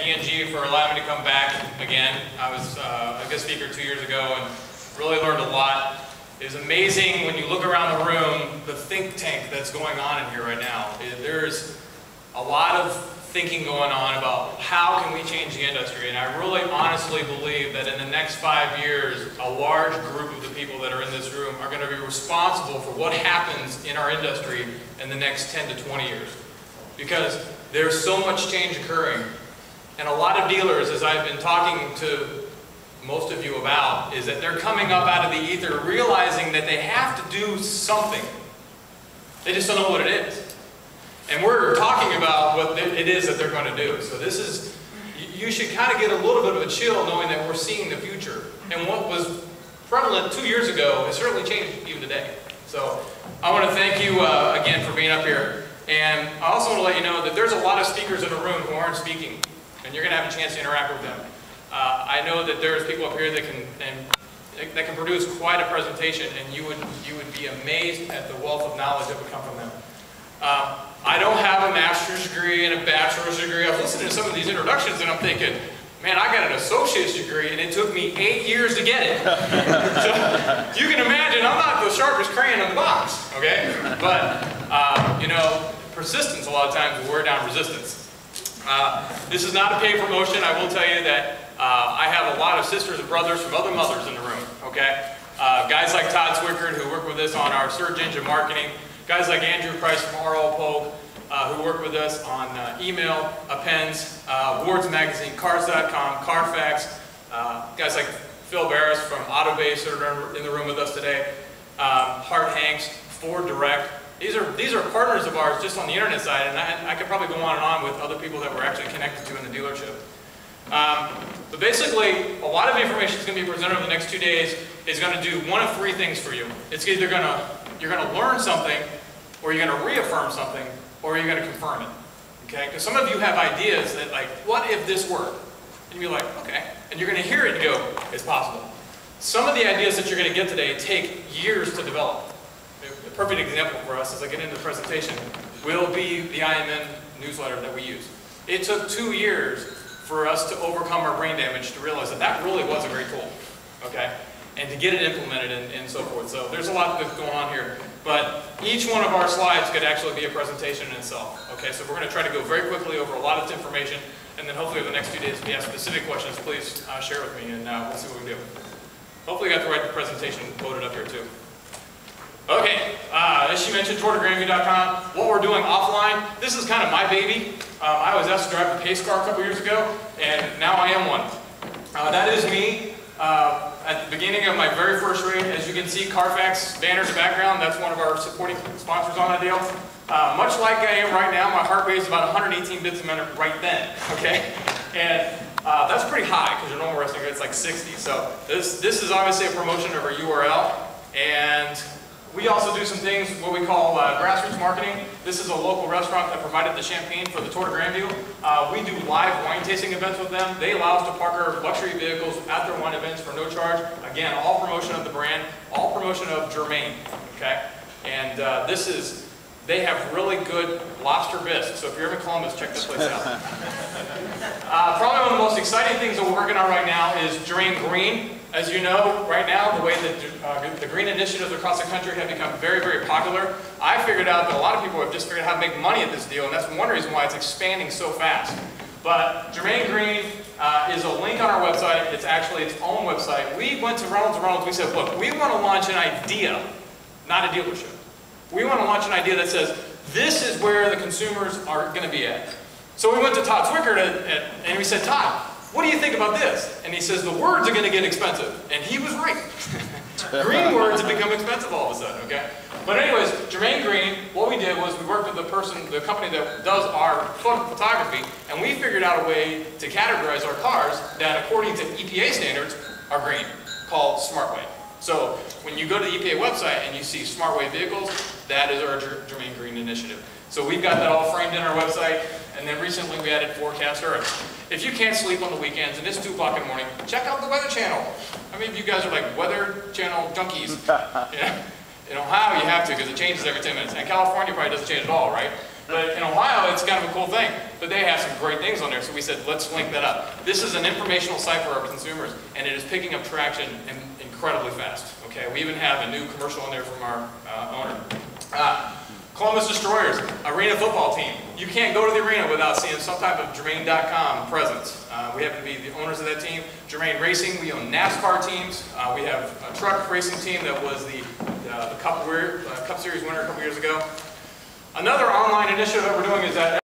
thank E&G for allowing me to come back again. I was a guest speaker 2 years ago and really learned a lot. It's amazing when you look around the room, the think tank that's going on in here right now. There's a lot of thinking going on about how can we change the industry, and I really honestly believe that in the next 5 years, a large group of the people that are in this room are going to be responsible for what happens in our industry in the next 10 to 20 years. Because there's so much change occurring, and a lot of dealers, as I've been talking to most of you about, is that they're coming up out of the ether realizing that they have to do something. They just don't know what it is. And we're talking about what it is that they're going to do. So this is, you should kind of get a little bit of a chill knowing that we're seeing the future. And what was prevalent 2 years ago has certainly changed even today. So I want to thank you again for being up here. And I also want to let you know that there's a lot of speakers in the room who aren't speaking. And you're going to have a chance to interact with them. I know that there's people up here that can produce quite a presentation, and you would be amazed at the wealth of knowledge that would come from them. I don't have a master's degree and a bachelor's degree. I've listened to some of these introductions and I'm thinking, man, I got an associate's degree and it took me 8 years to get it. So you can imagine I'm not the sharpest crayon in the box, okay? But, you know, persistence a lot of times will wear down resistance. This is not a paid promotion. I will tell you that I have a lot of sisters and brothers from other mothers in the room, okay? Guys like Todd Swickard, who work with us on our search engine marketing. Guys like Andrew Price from RL Polk, who work with us on email, appends, Ward's Magazine, Cars.com, Carfax. Guys like Phil Barris from Autobase that are in the room with us today. Hart Hanks, Ford Direct. These are partners of ours just on the internet side, and I could probably go on and on with other people that we're actually connected to in the dealership. But basically, a lot of information that's going to be presented over the next 2 days is going to do one of three things for you. It's either you're going to learn something, or you're going to reaffirm something, or you're going to confirm it. Okay? Because some of you have ideas that, like, what if this worked? And you're like, okay. And you're going to hear it and go, it's possible. Some of the ideas that you're going to get today take years to develop. A perfect example for us, as I get into the presentation, will be the IMN newsletter that we use. It took 2 years for us to overcome our brain damage to realize that that really was a great tool. Okay? And to get it implemented and so forth. So there's a lot that's going on here. But each one of our slides could actually be a presentation in itself. Okay, so we're going to try to go very quickly over a lot of this information, and then hopefully over the next 2 days, if you have specific questions, please share with me, and we'll see what we can do. Hopefully I got the right presentation loaded up here too. Okay, as she mentioned, TourDeGrandview.com. What we're doing offline, this is kind of my baby. I was asked to drive the pace car a couple years ago, and now I am one. That is me. At the beginning of my very first race, as you can see, Carfax banners background, that's one of our supporting sponsors on that deal. Much like I am right now, my heart rate is about 118 bits a minute right then, okay? And that's pretty high, because your normal resting rate's like 60. So this is obviously a promotion of our URL, and we also do some things, what we call grassroots marketing. This is a local restaurant that provided the champagne for the Tour de Grandview. We do live wine tasting events with them. They allow us to park our luxury vehicles at their wine events for no charge. Again, all promotion of the brand, all promotion of Germain, okay? And they have really good lobster bisque, so if you're ever in Columbus, check this place out. Probably one of the most exciting things that we're working on right now is Germain Green. As you know, right now, the way that the green initiatives across the country have become very, very popular, I figured out that a lot of people have just figured out how to make money at this deal, and that's one reason why it's expanding so fast. But Germain Green is a link on our website. It's actually its own website. We went to Reynolds & Reynolds. We said, look, we want to launch an idea, not a dealership. We want to launch an idea that says, this is where the consumers are going to be at. So we went to Todd Swickard and we said, Todd, what do you think about this? And he says, the words are going to get expensive. And he was right. Green words have become expensive all of a sudden, okay? But anyways, Germain Green, what we did was we worked with the company that does our photography, and we figured out a way to categorize our cars that, according to EPA standards, are green, called SmartWay. So when you go to the EPA website and you see SmartWay vehicles, that is our Germain Green initiative. So we've got that all framed in our website, and then recently we added Forecast Earth. If you can't sleep on the weekends and it's 2 o'clock in the morning, check out the Weather Channel. How many of you guys are like Weather Channel junkies? Yeah. In Ohio you have to, because it changes every 10 minutes. And California probably doesn't change at all, right? But in Ohio, it's kind of a cool thing. But they have some great things on there, so we said, let's link that up. This is an informational site for our consumers, and it is picking up traction incredibly fast. Okay, we even have a new commercial in there from our owner. Columbus Destroyers, arena football team. You can't go to the arena without seeing some type of Germain.com presence. We happen to be the owners of that team. Germain Racing, we own NASCAR teams. We have a truck racing team that was the Cup Series winner a couple years ago. Another online initiative that we're doing is that